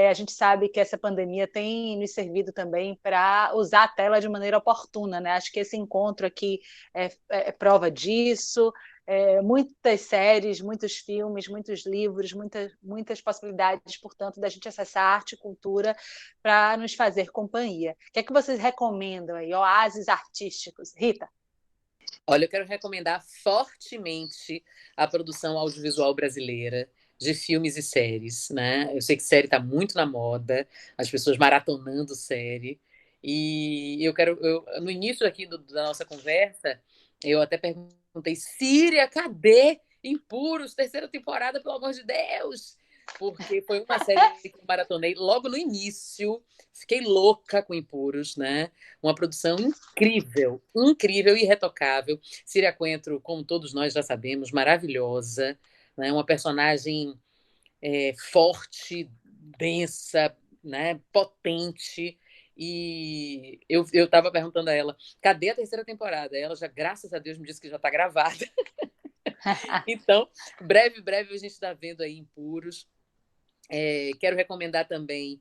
A gente sabe que essa pandemia tem nos servido também para usar a tela de maneira oportuna, né? Acho que esse encontro aqui é prova disso. Muitas séries, muitos filmes, muitos livros, muitas possibilidades, portanto, da gente acessar arte e cultura para nos fazer companhia. O que é que vocês recomendam aí? Oásis artísticos. Rita? Olha, eu quero recomendar fortemente a produção audiovisual brasileira de filmes e séries, né? Eu sei que série está muito na moda, as pessoas maratonando série, e no início aqui da nossa conversa, eu até perguntei, Síria, cadê Impuros, terceira temporada, pelo amor de Deus? Porque foi uma série que eu maratonei logo no início, fiquei louca com Impuros, né? Uma produção incrível, incrível e irretocável. Síria Coentro, como todos nós já sabemos, maravilhosa, né? Uma personagem forte, densa, né? Potente. E eu estava perguntando a ela, cadê a terceira temporada? Ela já, graças a Deus, me disse que já está gravada. Então, breve a gente está vendo aí Impuros. Quero recomendar também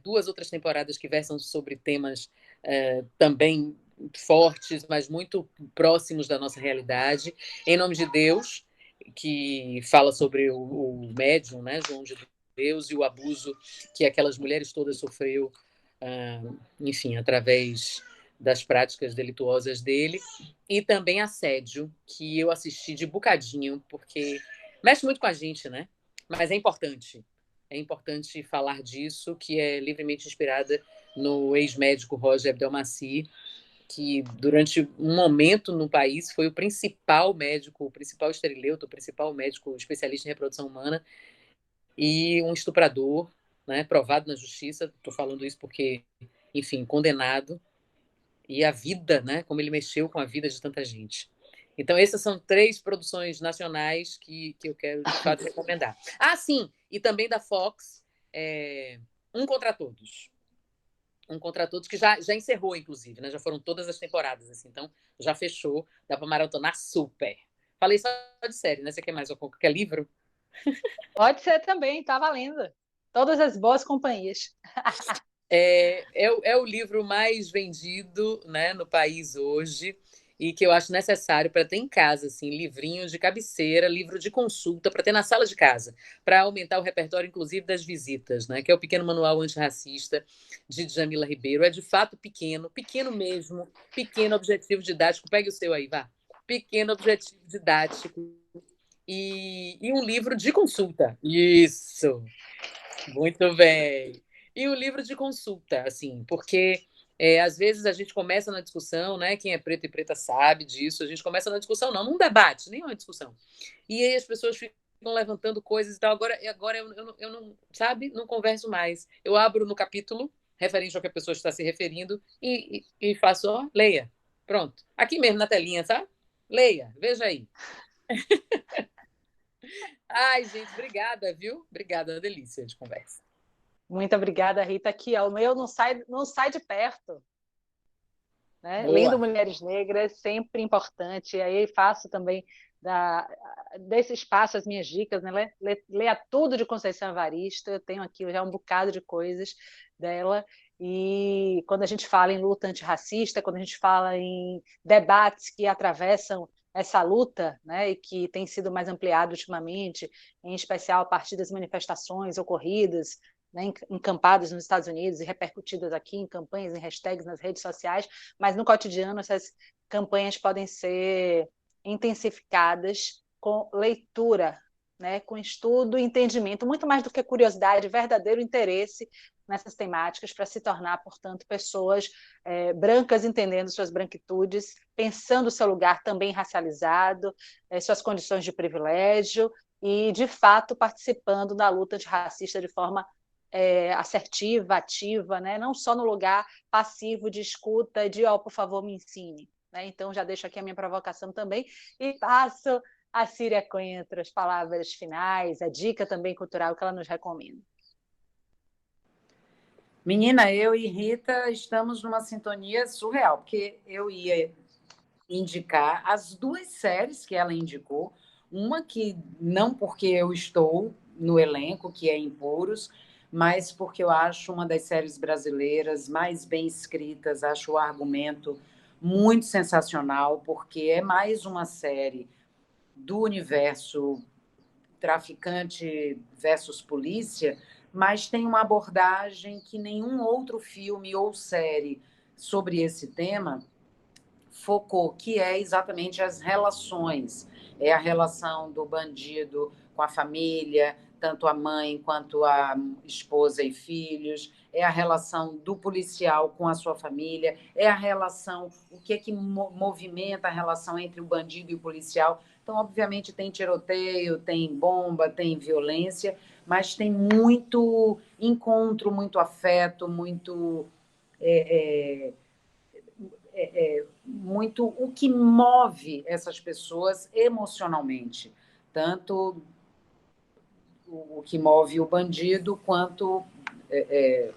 2 outras temporadas que versam sobre temas também fortes, mas muito próximos da nossa realidade. Em Nome de Deus, que fala sobre o médium, né, João de Deus, e o abuso que aquelas mulheres todas sofreu, enfim, através das práticas delituosas dele. E também Assédio, que eu assisti de bocadinho, porque mexe muito com a gente, né? Mas é importante. É importante falar disso, que é livremente inspirada no ex-médico Roger Abdelmaci, que durante um momento no país foi o principal médico, o principal esterileuta, o principal médico especialista em reprodução humana e um estuprador, né, provado na justiça. Estou falando isso porque, enfim, condenado. E a vida, né, como ele mexeu com a vida de tanta gente. Então, essas são 3 produções nacionais que eu quero, de fato, recomendar. Sim, e também da Fox, Um Contra Todos. Um Contra Todos, que já encerrou, inclusive, né? Já foram todas as temporadas, assim, então já fechou, dá para maratonar super. Falei só de série, né? Você quer mais qualquer livro? Pode ser também, tá valendo. Todas as boas companhias. É o livro mais vendido, né, no país hoje e que eu acho necessário para ter em casa, assim, livrinhos de cabeceira, livro de consulta para ter na sala de casa, para aumentar o repertório, inclusive, das visitas, né, que é o Pequeno Manual Antirracista de Djamila Ribeiro. É de fato pequeno, pequeno mesmo, pequeno objetivo didático. Pegue o seu aí, vá. Pequeno objetivo didático e um livro de consulta. Isso, muito bem. E o livro de consulta, assim, porque às vezes a gente começa na discussão, né? Quem é preto e preta sabe disso. A gente começa na discussão, não num debate, nem uma discussão. E aí as pessoas ficam levantando coisas e tal. Agora eu não, sabe, não converso mais. Eu abro no capítulo referente ao que a pessoa está se referindo e faço, ó, leia. Pronto. Aqui mesmo na telinha, sabe? Leia, veja aí. Ai, gente, obrigada, viu? Obrigada, uma delícia de conversa. Muito obrigada, Rita. Aqui, ó, o meu não sai de perto. Né? Boa. Lendo Mulheres Negras, sempre importante. E aí faço também desse espaço as minhas dicas, né? Leia tudo de Conceição Evaristo. Eu tenho aqui já um bocado de coisas dela. E quando a gente fala em luta antirracista, quando a gente fala em debates que atravessam essa luta, né, e que tem sido mais ampliado ultimamente, em especial a partir das manifestações ocorridas, né, encampadas nos Estados Unidos e repercutidas aqui em campanhas, em hashtags nas redes sociais, mas no cotidiano essas campanhas podem ser intensificadas com leitura, né, com estudo e entendimento, muito mais do que curiosidade, verdadeiro interesse nessas temáticas para se tornar, portanto, pessoas brancas entendendo suas branquitudes, pensando o seu lugar também racializado, suas condições de privilégio e, de fato, participando da luta antirracista de forma assertiva, ativa, né? Não só no lugar passivo de escuta, de, por favor, me ensine. Né? Então, já deixo aqui a minha provocação também e passo a Síria Coentro as palavras finais, a dica também cultural que ela nos recomenda. Menina, eu e Rita estamos numa sintonia surreal, porque eu ia indicar as duas séries que ela indicou, uma que não porque eu estou no elenco, que é Impuros, mas porque eu acho uma das séries brasileiras mais bem escritas, acho o argumento muito sensacional, porque é mais uma série do universo traficante versus polícia, mas tem uma abordagem que nenhum outro filme ou série sobre esse tema focou, que é exatamente as relações. É a relação do bandido com a família, tanto a mãe quanto a esposa e filhos, é a relação do policial com a sua família, é a relação, o que é que movimenta a relação entre o bandido e o policial. Então, obviamente, tem tiroteio, tem bomba, tem violência, mas tem muito encontro, muito afeto, muito muito o que move essas pessoas emocionalmente, tanto o que move o bandido quanto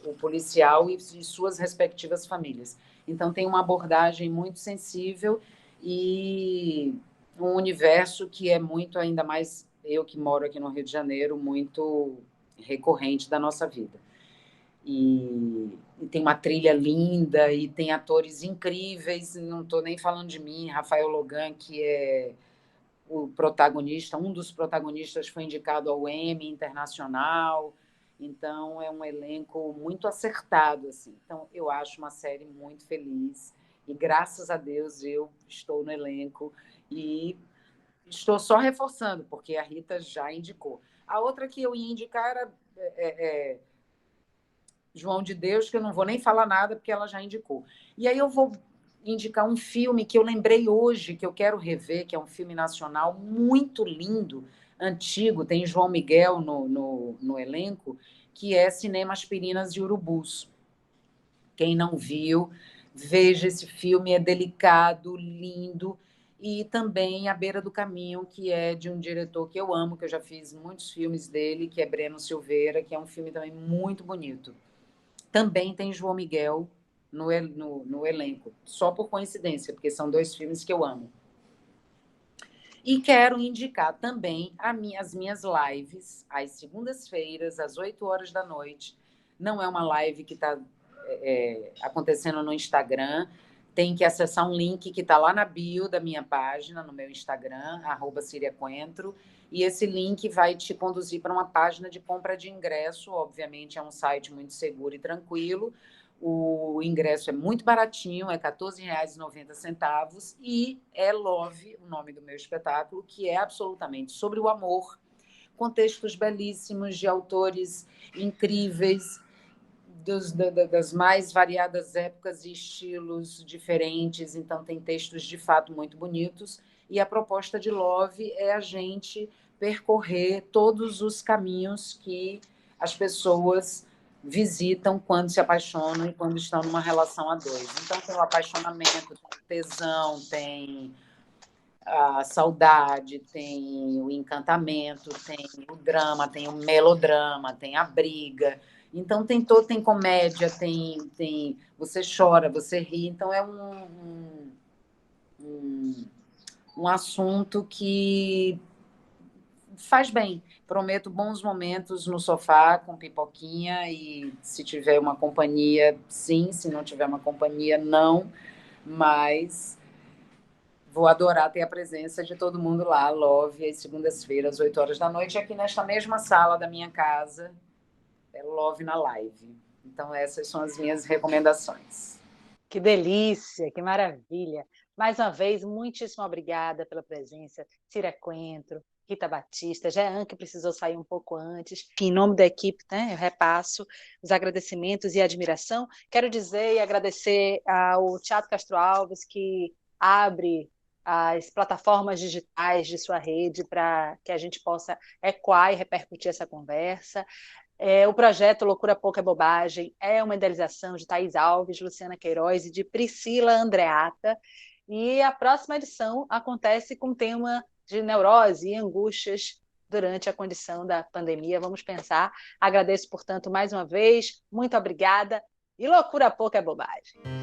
o policial e suas respectivas famílias. Então tem uma abordagem muito sensível e um universo que é muito, ainda mais eu que moro aqui no Rio de Janeiro, muito recorrente da nossa vida. E tem uma trilha linda e tem atores incríveis, não estou nem falando de mim, Rafael Logan, que é o protagonista, um dos protagonistas foi indicado ao Emmy Internacional, então é um elenco muito acertado, assim. Então eu acho uma série muito feliz e graças a Deus eu estou no elenco e estou só reforçando, porque a Rita já indicou. A outra que eu ia indicar era João de Deus, que eu não vou nem falar nada, porque ela já indicou. E aí eu vou indicar um filme que eu lembrei hoje, que eu quero rever, que é um filme nacional muito lindo, antigo, tem João Miguel no elenco, que é Cinema Aspirinas e Urubus. Quem não viu, veja esse filme, é delicado, lindo, e também A Beira do Caminho, que é de um diretor que eu amo, que eu já fiz muitos filmes dele, que é Breno Silveira, que é um filme também muito bonito. Também tem João Miguel no elenco, só por coincidência, porque são 2 filmes que eu amo. E quero indicar também as minhas lives, às segundas-feiras, às 8 horas da noite. Não é uma live que está acontecendo no Instagram, tem que acessar um link que está lá na bio da minha página, no meu Instagram, @siriacoentro, e esse link vai te conduzir para uma página de compra de ingresso. Obviamente, é um site muito seguro e tranquilo. O ingresso é muito baratinho, é R$ 14,90, e é Love, o nome do meu espetáculo, que é absolutamente sobre o amor, com textos belíssimos de autores incríveis, das mais variadas épocas e estilos diferentes. Então, tem textos de fato muito bonitos. E a proposta de Love é a gente percorrer todos os caminhos que as pessoas visitam quando se apaixonam e quando estão numa relação a 2. Então, tem o apaixonamento, tem o tesão, tem a saudade, tem o encantamento, tem o drama, tem o melodrama, tem a briga. Então, tem comédia, tem você chora, você ri. Então, é um assunto que faz bem. Prometo bons momentos no sofá com pipoquinha, e se tiver uma companhia, sim. Se não tiver uma companhia, não. Mas vou adorar ter a presença de todo mundo lá. Love, às segundas-feiras, às 8 horas da noite, aqui nesta mesma sala da minha casa. É Love na live. Então, essas são as minhas recomendações. Que delícia, que maravilha. Mais uma vez, muitíssimo obrigada pela presença, Cira Coentro, Rita Batista, Jean, que precisou sair um pouco antes. Em nome da equipe, né, eu repasso os agradecimentos e a admiração. Quero dizer e agradecer ao Teatro Castro Alves, que abre as plataformas digitais de sua rede para que a gente possa ecoar e repercutir essa conversa. O projeto Loucura Pouca é Bobagem é uma idealização de Thaís Alves, Luciana Queiroz e de Priscila Andreata. E a próxima edição acontece com o tema de neurose e angústias durante a condição da pandemia. Vamos pensar. Agradeço, portanto, mais uma vez. Muito obrigada. E Loucura Pouca é Bobagem.